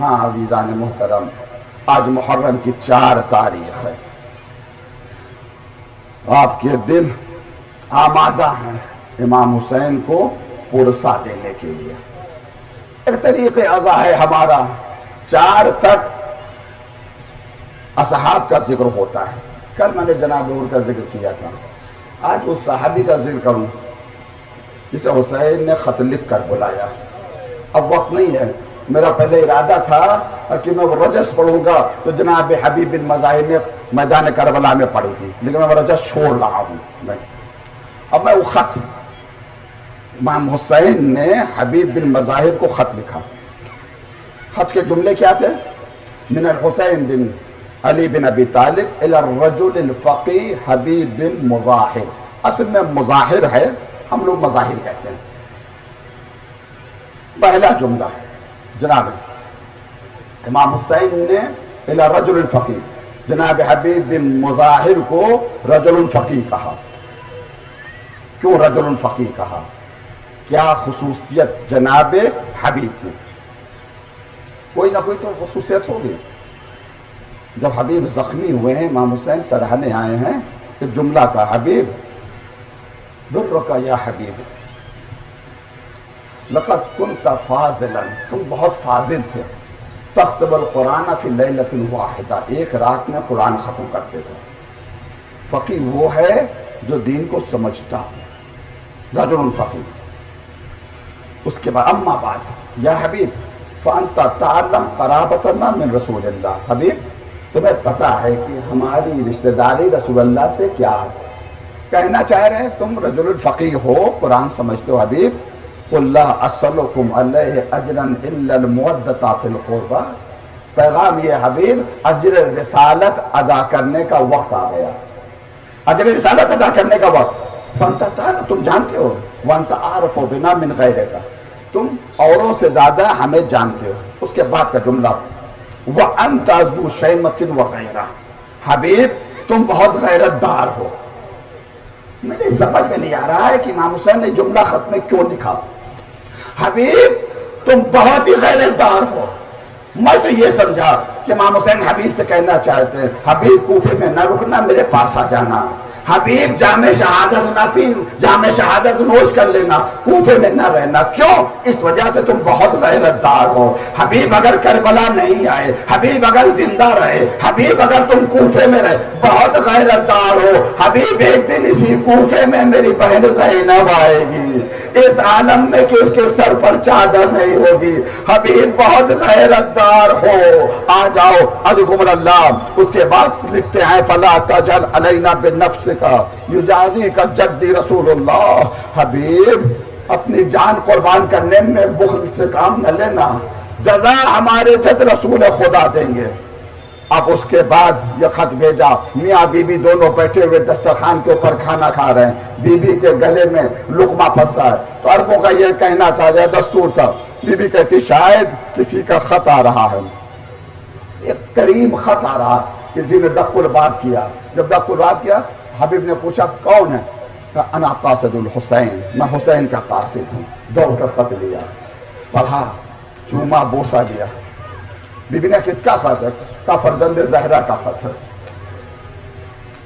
ہاں عزیزان محترم، آج محرم کی 4 تاریخ ہے، آپ کے دل آمادہ ہیں امام حسین کو پرسا دینے کے لیے۔ ایک طریق عزا ہے ہمارا، 4 تک اصحاب کا ذکر ہوتا ہے۔ کل میں نے جناب حضور کا ذکر کیا تھا، آج اس صحابی کا ذکر کروں جسے حسین نے خط لکھ کر بلایا۔ اب وقت نہیں ہے، میرا پہلے ارادہ تھا کہ میں وہ رجس پڑھوں گا تو جناب حبیب بن مظاہر نے میدان کربلا میں پڑھی تھی، لیکن میں رجس چھوڑ رہا ہوں۔ اب میں وہ خط، امام حسین نے حبیب بن مظاہر کو خط لکھا۔ خط کے جملے کیا تھے؟ من الحسین بن علی بن ابی طالب الى الرجل الفقی حبیب بن مظاہر۔ اصل میں مظاہر ہے، ہم لوگ مظاہر کہتے ہیں۔ پہلا جملہ جناب امام حسین نے الى رجل الفقی، جناب حبیب بن مظاہر کو رجل الفقی کہا۔ کیوں رجل الفقی کہا؟ کیا خصوصیت جناب حبیب کی؟ کوئی نہ کوئی تو خصوصیت ہوگی۔ جب حبیب زخمی ہوئے ہیں، امام حسین سراہنے آئے ہیں، ایک جملہ کا حبیب درک یا حبیب لقد کنت فاضلا، تم بہت فاضل تھے، تختم القرآن فی لیلۃ واحدہ، ایک رات میں قرآن ختم کرتے تھے۔ فقی وہ ہے جو دین کو سمجھتا، رجل فقی۔ اس کے بعد اما بعد یا حبیب فانت تعلم قرابتنا من رسول اللہ، حبیب تمہیں پتا ہے کہ ہماری رشتہ داری رسول اللہ سے کیا ہے۔ کہنا چاہ رہے ہیں تم رجل الفقی ہو، قرآن سمجھتے ہو۔ حبیب قل لا اسألکم علیہ اجرا الا المودۃ فی القربى، پیغام یہ حبیب اجر رسالت ادا کرنے کا وقت آ گیا، اجر رسالت ادا کرنے کا وقت۔ فانت تعلم، تم جانتے ہو، وانت اعرف بنا من غیرک، تم اوروں سے زیادہ ہمیں جانتے ہو۔ اس کے بعد کا جملہ وَأَنْتَ ذُو شَيْمَةٍ وَغَيْرَةٍ، حبیب تم بہت غیرت دار ہو۔ میرے سمجھ میں نہیں آ رہا ہے کہ امام حسین نے جملہ خط میں کیوں لکھا حبیب تم بہت ہی غیرت دار ہو۔ میں تو یہ سمجھا کہ امام حسین حبیب سے کہنا چاہتے ہیں حبیب کوفے میں نہ رکنا، میرے پاس آ جانا، حبیب جامع شہادت نہ پی، جامع شہادت نوش کر لینا، کوفے میں نہ رہنا۔ کیوں؟ اس وجہ سے تم بہت غیرت دار ہو۔ حبیب اگر کربلا نہیں آئے، حبیب اگر زندہ رہے، حبیب اگر تم کوفے میں رہے، بہت غیرت دار ہو۔ حبیب ایک دن اسی کوفے میں میری بہن زینب آئے گی، اس عالم میں کہ اس کے سر پر چادر نہیں ہوگی۔ حبیب بہت غیرت دار ہو، آ جاؤ اذکر اللہ۔ اس کے بعد لکھتے ہیں فلا تجل علینا بنفسک یجازی کا جدی رسول اللہ، حبیب اپنی جان قربان کرنے میں بخل سے کام نہ لینا، جزا ہمارے جد رسول خدا دیں گے۔ اب اس کے بعد یہ خط بھیجا، میاں بی بی دونوں بیٹھے ہوئے دسترخوان کے اوپر کھانا کھا رہے ہیں، بی بی کے گلے میں لقمہ پھنستا ہے۔ تو عربوں کا یہ کہنا تھا، یہ دستور تھا، بی بی کہتی شاید کسی کا خط آ رہا ہے، ایک کریم خط آ رہا، کسی نے دق الباب کیا۔ جب دق الباب کیا، حبیب نے پوچھا کون ہے؟ کہا انا قاصد الحسین، میں حسین کا قاصد ہوں۔ دوڑ کر خط لیا، پڑھا، چوما، بوسا دیا۔ بی بی نے کس کا خط ہے؟ کہا فرزند زہرا کا خط ہے۔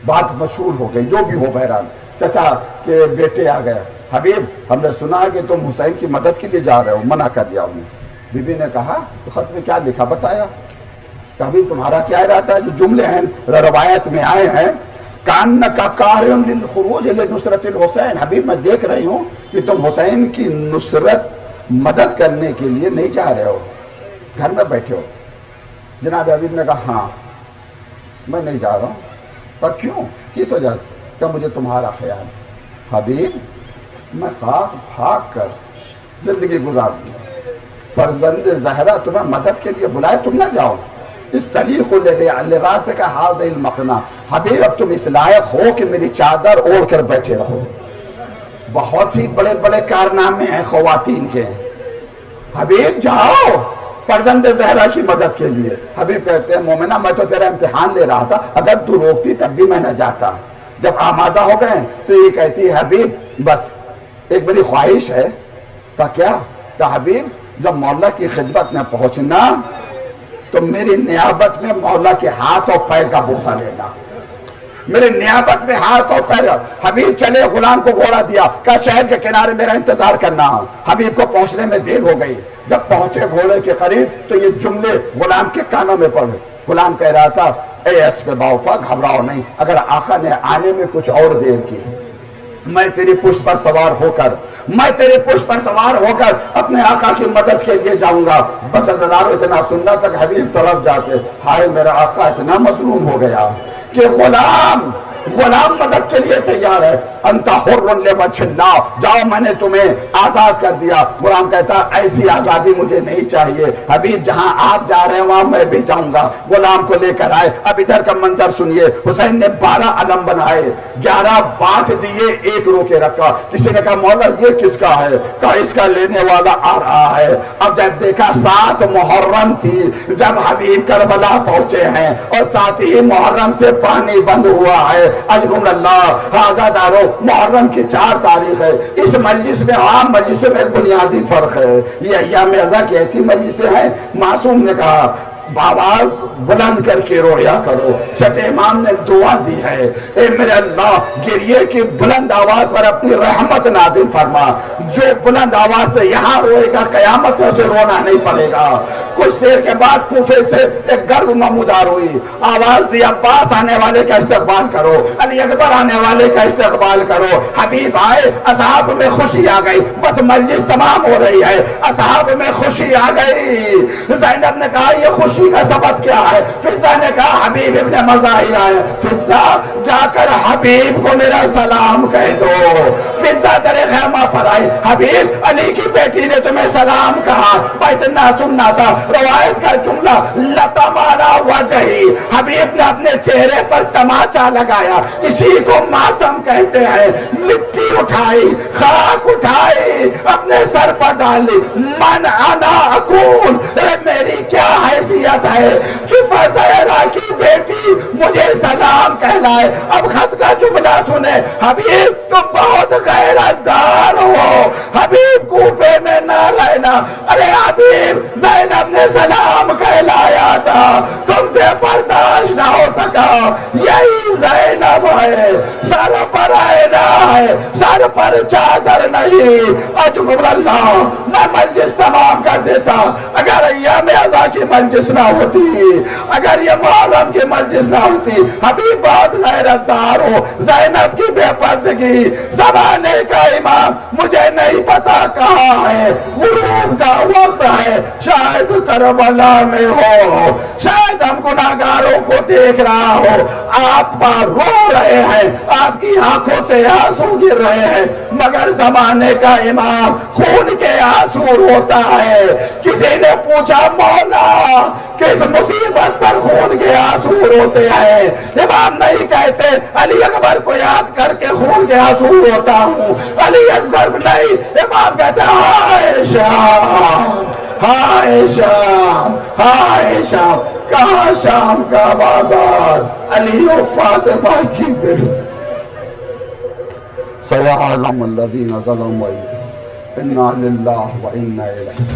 بات مشہور ہو گئی، جو بھی ہو، بہرحال چچا کے بیٹے آ گئے، حبیب ہم نے سنا کہ تم حسین کی مدد کے لیے جا رہے ہو، منع کر دیا انہیں۔ بی بی نے کہا تو خط میں کیا لکھا بتایا؟ کہ حبیب تمہارا کیا ارادہ ہے؟ جو جملے ہیں روایت میں آئے ہیں، کانکا قاہر للخروج لنصرت الحسین، حبیب میں دیکھ رہی ہوں کہ تم حسین کی نصرت مدد کرنے کے لیے نہیں جا رہے ہو، گھر میں بیٹھے ہو۔ جناب حبیب نے کہا ہاں میں نہیں جا رہا ہوں۔ پر کیوں؟ کس وجہ؟ کہ مجھے تمہارا خیال۔ حبیب میں خاک پھاک کر زندگی گزار دوں، فرزند زہرا تمہیں مدد کے لیے بلائے، تم نہ جاؤ۔ استلیق لراسک ھذہ المخنہ، حبیب اب تم اس لائق ہو کہ میری چادر اوڑھ کر بیٹھے رہو۔ بہت ہی بڑے بڑے کارنامے ہیں خواتین کے، حبیب جاؤ فرزند زہرا کی مدد کے لیے۔ حبیب کہتے ہیں مومنہ میں تو تیرا امتحان لے رہا تھا، اگر تو روکتی تب بھی میں نہ جاتا۔ جب آمادہ ہو گئے تو یہ کہتی ہے حبیب بس ایک بڑی خواہش ہے۔ کہا کیا؟ کہا حبیب جب مولا کی خدمت میں پہنچنا تو میری نیابت میں مولا کے ہاتھ اور پیر کا بوسہ لینا، میرے نیابت میں ہاتھ اور پیر۔ حبیب چلے، غلام کو گھوڑا دیا، کہا شہر کے کنارے میرا انتظار کرنا۔ حبیب کو پہنچنے میں دیر ہو گئی، جب پہنچے گھوڑے کے قریب تو یہ جملے غلام کے کانوں میں پڑے۔ غلام کہہ رہا تھا، اے اسب باوفا، گھبراؤ نہیں، اگر آقا نے آنے میں کچھ اور دیر کی، میں تیری پشت پر سوار ہو کر اپنے آقا کی مدد کے لیے جاؤں گا۔ بس ہزاروں اتنا سننا تک حبیب طرف جاتے، ہائے میرا آقا اتنا مظلوم ہو گیا کہ غلام مدد کے لیے تیار ہے۔ انت حر لوجہ اللہ، جاؤ میں نے تمہیں آزاد کر دیا۔ غلام کہتا ایسی آزادی مجھے نہیں چاہیے، حبیب جہاں آپ جا رہے ہیں وہاں میں بھی جاؤں گا۔ غلام کو لے کر آئے، اب ادھر کا منظر سنیے۔ حسین نے 12 علم بنائے، 11 بانٹ دیے، ایک رو کے رکھا۔ کسی نے کہا مولا یہ کس کا ہے؟ کہا اس کا لینے والا آ رہا ہے۔ اب جب دیکھا 7 محرم تھی جب حبیب کربلا پہنچے ہیں، اور ساتھ ہی محرم سے پانی بند ہوا ہے۔ اجرم اللہ آزادارو، محرم کی 4 تاریخ ہے۔ اس مجلس میں عام مجلسوں میں بنیادی فرق ہے، یہ ایام ازا کی ایسی مجلسیں ہیں۔ معصوم نے کہا آواز بلند کر کے رویا کرو۔ چھٹے امام نے دعا دی ہے، اے میرے اللہ گریے کی بلند آواز پر اپنی رحمت نازل فرما۔ جو بلند آواز سے یہاں روئے گا قیامت میں اسے رونا نہیں پڑے گا۔ کچھ دیر کے بعد کوفے سے ایک گرد نمودار ہوئی، آواز دی عباس آنے والے کا استقبال کرو، علی اکبر آنے والے کا استقبال کرو۔ حبیب آئے، اصحاب میں خوشی آ گئی، بس مجلس تمام ہو رہی ہے، اصحاب میں خوشی آ گئی۔ زینب نے کہا یہ خوشی کا سبب کیا ہے؟ فضہ نے کہا حبیب ابن مظاہر آئے۔ فضہ جا کر حبیب کو میرا سلام کہہ دو۔ فضہ در خیمہ پر آئی، حبیب علی کی بیٹی نے تمہیں سلام کہا۔ بیت نہ سننا تھا، روایت کا جملہ لطمارا وجہی، حبیب نے اپنے چہرے پر تماچا لگایا، اسی کو ماتم کہتے ہیں۔ مٹی اٹھائی، خاک اٹھائی، اپنے سر پر ڈالی۔ من انا اکون، میری کیا حیثیت ہے کہ فزیرہ کی بیٹی مجھے سلام کہلائے۔ اب خط کا جملہ سنے، حبیب تم بہت غیرت دار ہو، حبیب کوفے میں نہ رہنا۔ ارے حبیب زینب نے سلام کہلایا تھا، تم سے برداشت نہ ہو سکا۔ یہی زینب ہے، سر پر آئینہ ہے، سر پر چادر نہیں۔ اجبر اللہ، میں مجلس تمام کر دیتا اگر ایام ازا کی مجلس نہ ہوتی، اگر یہ محرم کی مجلس نہ ہوتی۔ حبیب بہت غیرت دار ہو، زینب کی بے پردگی، زمانے کا امام، مجھے نہیں پتا کہاں ہے، غروب کا وقت ہے، شاید کربلا میں ہو، شاید ہم گناہگاروں کو دیکھ رہا ہو، آپ پر رو رہے ہیں، آپ کی آنکھوں سے آنسو گر رہے ہیں، مگر زمانے کا امام خون کے آنسو روتا ہے۔ کسی نے پوچھا مولا کس مصیبت پر خون کے آنسو روتے ہیں؟ امام نہیں کہتے علی اکبر کو یاد کر کے خون کے آنسو روتا ہوں، علی اصغر نہیں، امام کہتے ہائے شام، ہائے شام، ہائے شام، کہاں شام کا بازار، علی و فاطمہ کی بیٹی۔ سیعلم الذین ظلموا انا للہ و انا الیہ۔